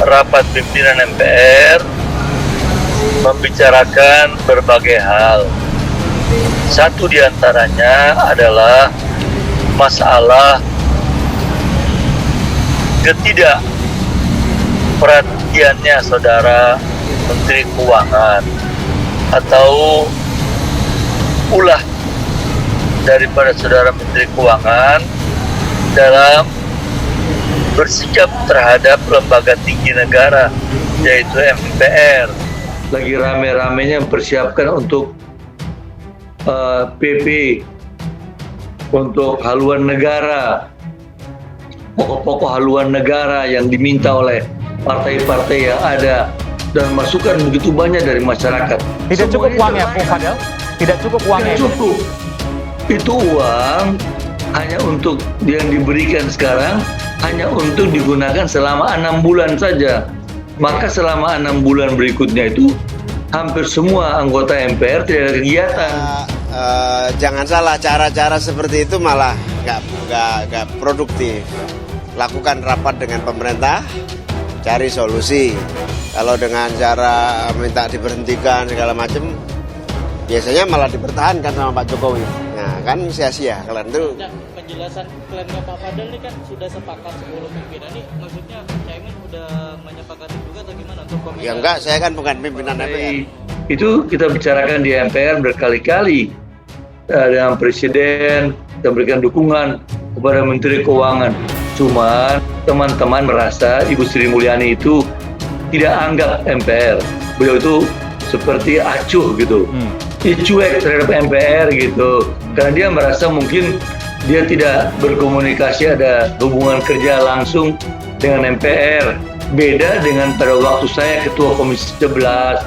rapat pimpinan MPR membicarakan berbagai hal. Satu diantaranya adalah masalah ketidakperhatiannya Saudara Menteri Keuangan atau ulah daripada Saudara Menteri Keuangan dalam bersikap terhadap lembaga tinggi negara, yaitu MPR. Lagi rame-ramenya mempersiapkan untuk PP, untuk haluan negara, pokok-pokok haluan negara yang diminta oleh partai-partai yang ada, dan masukan begitu banyak dari masyarakat. Tidak cukup uangnya, Bung Fadel? Tidak cukup uangnya? Tidak cukup. Itu uang hanya untuk yang diberikan sekarang, hanya untuk digunakan selama 6 bulan saja. Maka selama 6 bulan berikutnya itu hampir semua anggota MPR tidak ada kegiatan. Jangan salah, cara-cara seperti itu malah nggak produktif. Lakukan rapat dengan pemerintah, cari solusi. Kalau dengan cara minta diberhentikan segala macam, biasanya malah dipertahankan sama Pak Jokowi. Nah, kan sia-sia kalian itu. Penjelasan klaimnya Pak Fadel ini kan sudah sepakat 10 pimpinan nih, maksudnya Caimin udah menyepakati juga atau gimana untuk komisi? Ya enggak, saya kan bukan pimpinan MPR. Itu kita bicarakan di MPR berkali-kali dengan Presiden, kita berikan dukungan kepada Menteri Keuangan. Cuma teman-teman merasa Ibu Sri Mulyani itu tidak anggap MPR. Beliau itu seperti acuh gitu, cuek terhadap MPR gitu. Karena dia merasa mungkin dia tidak berkomunikasi, ada hubungan kerja langsung dengan MPR. Beda dengan pada waktu saya Ketua Komisi 11.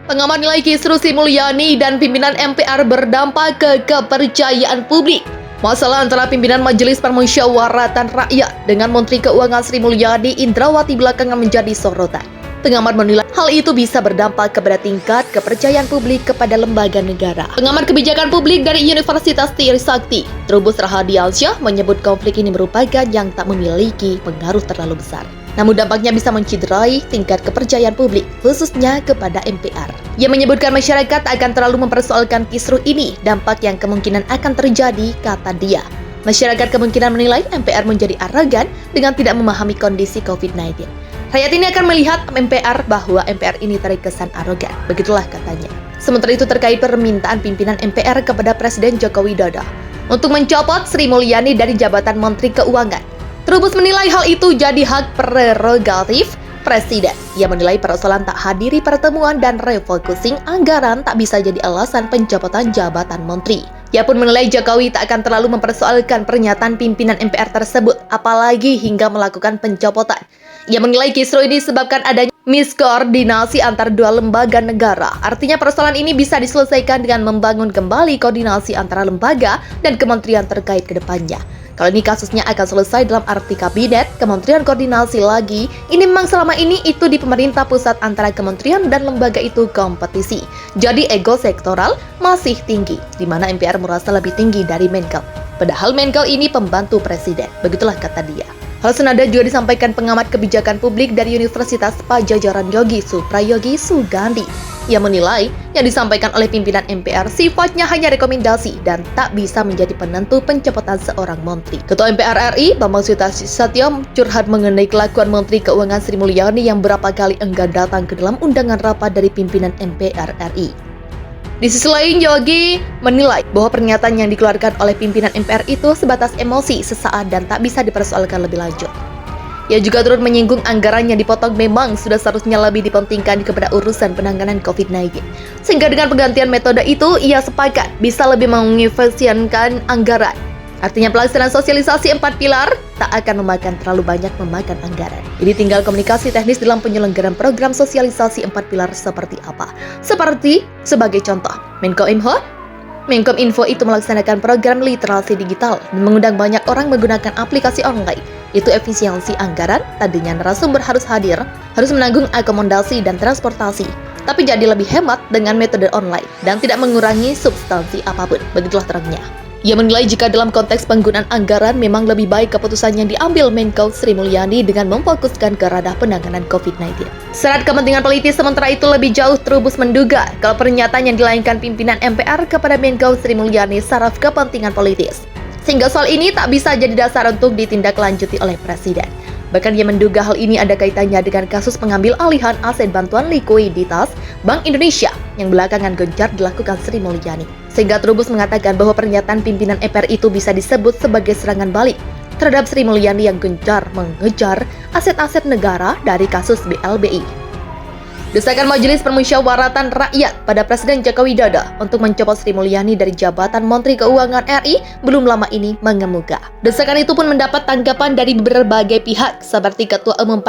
Pengamat nilai kisru Sri Mulyani dan pimpinan MPR berdampak ke kepercayaan publik. Masalah antara pimpinan Majelis Permusyawaratan Rakyat dengan Menteri Keuangan Sri Mulyani Indrawati belakangan menjadi sorotan. Pengamat menilai hal itu bisa berdampak kepada tingkat kepercayaan publik kepada lembaga negara. Pengamat kebijakan publik dari Universitas Trisakti, Trubus Rahadiansyah, menyebut konflik ini merupakan yang tak memiliki pengaruh terlalu besar. Namun dampaknya bisa menciderai tingkat kepercayaan publik, khususnya kepada MPR. Ia menyebutkan masyarakat akan terlalu mempersoalkan kisruh ini, dampak yang kemungkinan akan terjadi, kata dia. Masyarakat kemungkinan menilai MPR menjadi arogan dengan tidak memahami kondisi COVID-19. Rakyat ini akan melihat MPR bahwa MPR ini terkesan arogan, begitulah katanya. Sementara itu terkait permintaan pimpinan MPR kepada Presiden Joko Widodo untuk mencopot Sri Mulyani dari jabatan Menteri Keuangan, Trubus menilai hal itu jadi hak prerogatif Presiden. Ia menilai persoalan tak hadiri pertemuan dan refocusing anggaran tak bisa jadi alasan pencopotan jabatan menteri. Ia pun menilai Jokowi tak akan terlalu mempersoalkan pernyataan pimpinan MPR tersebut, apalagi hingga melakukan pencopotan. Ia menilai kisru ini disebabkan adanya miskoordinasi antar dua lembaga negara. Artinya persoalan ini bisa diselesaikan dengan membangun kembali koordinasi antara lembaga dan kementerian terkait ke depannya. Kalau ini kasusnya akan selesai dalam arti kabinet, kementerian koordinasi lagi, ini memang selama ini itu di pemerintah pusat antara kementerian dan lembaga itu kompetisi. Jadi ego sektoral masih tinggi, di mana MPR merasa lebih tinggi dari Menkel. Padahal Menkel ini pembantu presiden, begitulah kata dia. Hal senada juga disampaikan pengamat kebijakan publik dari Universitas Padjadjaran Yogi Suprayogi Sugandi. Ia menilai yang disampaikan oleh pimpinan MPR sifatnya hanya rekomendasi dan tak bisa menjadi penentu pencopotan seorang menteri. Ketua MPR RI, Bambang Sutasatyo, curhat mengenai kelakuan Menteri Keuangan Sri Mulyani yang berapa kali enggan datang ke dalam undangan rapat dari pimpinan MPR RI. Di sisi lain, Yogi menilai bahwa pernyataan yang dikeluarkan oleh pimpinan MPR itu sebatas emosi sesaat dan tak bisa dipersoalkan lebih lanjut. Ia juga turut menyinggung anggaran yang dipotong memang sudah seharusnya lebih dipentingkan kepada urusan penanganan COVID-19. Sehingga dengan penggantian metode itu, ia sepakat bisa lebih mengefisienkan anggaran. Artinya pelaksanaan sosialisasi 4 pilar tak akan terlalu banyak memakan anggaran. Ini tinggal komunikasi teknis dalam penyelenggaraan program sosialisasi 4 pilar seperti apa. Seperti sebagai contoh, Menkominfo itu melaksanakan program literasi digital dan mengundang banyak orang menggunakan aplikasi online. Itu efisiensi anggaran, tadinya narasumber harus hadir, harus menanggung akomodasi dan transportasi. Tapi jadi lebih hemat dengan metode online dan tidak mengurangi substansi apapun. Begitulah terangnya. Ia menilai jika dalam konteks penggunaan anggaran memang lebih baik keputusan yang diambil Menko Sri Mulyani dengan memfokuskan ke ranah penanganan COVID-19. Syarat kepentingan politis sementara itu lebih jauh. Trubus menduga kalau pernyataan yang dilayangkan pimpinan MPR kepada Menko Sri Mulyani saraf kepentingan politis, sehingga soal ini tak bisa jadi dasar untuk ditindaklanjuti oleh Presiden. Bahkan ia menduga hal ini ada kaitannya dengan kasus pengambil alihan aset bantuan likuiditas Bank Indonesia yang belakangan gencar dilakukan Sri Mulyani. Sehingga Trubus mengatakan bahwa pernyataan pimpinan MPR itu bisa disebut sebagai serangan balik terhadap Sri Mulyani yang gencar mengejar aset-aset negara dari kasus BLBI. Desakan Majelis Permusyawaratan Rakyat pada Presiden Joko Widodo untuk mencopot Sri Mulyani dari jabatan Menteri Keuangan RI belum lama ini mengemuka. Desakan itu pun mendapat tanggapan dari berbagai pihak seperti Ketua Umum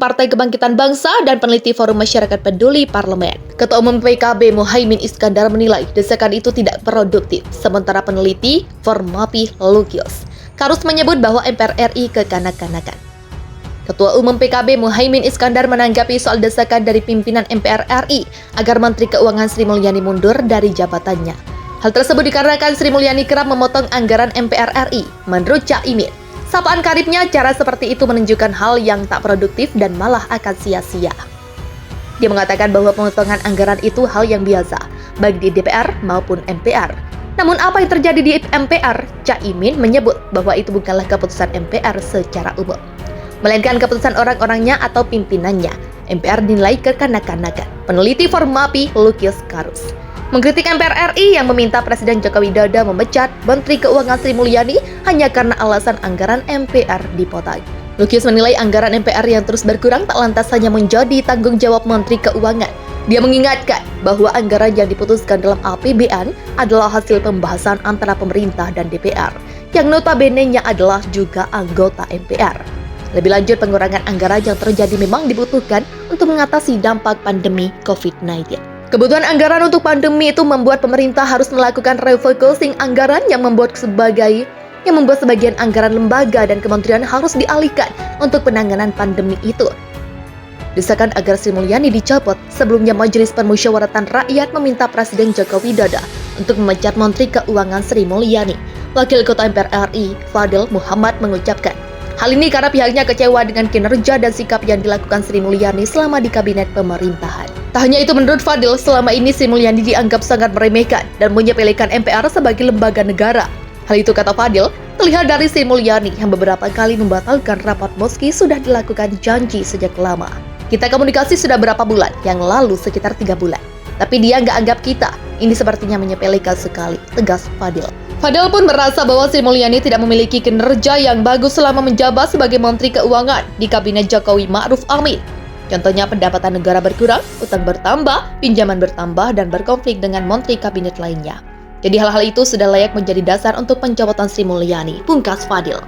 Partai Kebangkitan Bangsa dan peneliti Forum Masyarakat Peduli Parlemen. Ketua Umum PKB Muhaimin Iskandar menilai desakan itu tidak produktif, sementara peneliti Formapi Lukius Karus menyebut bahwa MPR RI kekanak-kanakan. Ketua Umum PKB Muhaimin Iskandar menanggapi soal desakan dari pimpinan MPR RI agar Menteri Keuangan Sri Mulyani mundur dari jabatannya. Hal tersebut dikarenakan Sri Mulyani kerap memotong anggaran MPR RI. Menurut Caimin, sapaan karibnya cara seperti itu menunjukkan hal yang tak produktif dan malah akan sia-sia. Dia mengatakan bahwa pemotongan anggaran itu hal yang biasa, baik di DPR maupun MPR. Namun apa yang terjadi di MPR, Caimin menyebut bahwa itu bukanlah keputusan MPR secara umum, melainkan keputusan orang-orangnya atau pimpinannya. MPR dinilai kekanak-kanakan. Peneliti Formapi Lukius Karus mengkritik MPR RI yang meminta Presiden Joko Widodo memecat Menteri Keuangan Sri Mulyani hanya karena alasan anggaran MPR dipotong. Lukius menilai anggaran MPR yang terus berkurang tak lantas hanya menjadi tanggung jawab Menteri Keuangan. Dia mengingatkan bahwa anggaran yang diputuskan dalam APBN adalah hasil pembahasan antara pemerintah dan DPR, yang notabene-nya adalah juga anggota MPR. Lebih lanjut, pengurangan anggaran yang terjadi memang dibutuhkan untuk mengatasi dampak pandemi COVID-19. Kebutuhan anggaran untuk pandemi itu membuat pemerintah harus melakukan refocusing anggaran yang membuat sebagian anggaran lembaga dan kementerian harus dialihkan untuk penanganan pandemi itu. Desakan agar Sri Mulyani dicopot. Sebelumnya Majelis Permusyawaratan Rakyat meminta Presiden Joko Widodo untuk memecat Menteri Keuangan Sri Mulyani. Wakil Ketua MPR RI, Fadil Muhammad, mengucapkan hal ini karena pihaknya kecewa dengan kinerja dan sikap yang dilakukan Sri Mulyani selama di kabinet pemerintahan. Tak hanya itu, menurut Fadil, selama ini Sri Mulyani dianggap sangat meremehkan dan menyepelekan MPR sebagai lembaga negara. Hal itu, kata Fadil, terlihat dari Sri Mulyani yang beberapa kali membatalkan rapat meski sudah dilakukan janji sejak lama. Kita komunikasi sudah berapa bulan, yang lalu sekitar 3 bulan. Tapi dia nggak anggap kita. Ini sepertinya menyepelekan sekali, tegas Fadil. Fadil pun merasa bahwa Sri Mulyani tidak memiliki kinerja yang bagus selama menjabat sebagai Menteri Keuangan di Kabinet Jokowi Ma'ruf Amin. Contohnya pendapatan negara berkurang, utang bertambah, pinjaman bertambah, dan berkonflik dengan menteri kabinet lainnya. Jadi hal-hal itu sudah layak menjadi dasar untuk pencopotan Sri Mulyani, pungkas Fadil.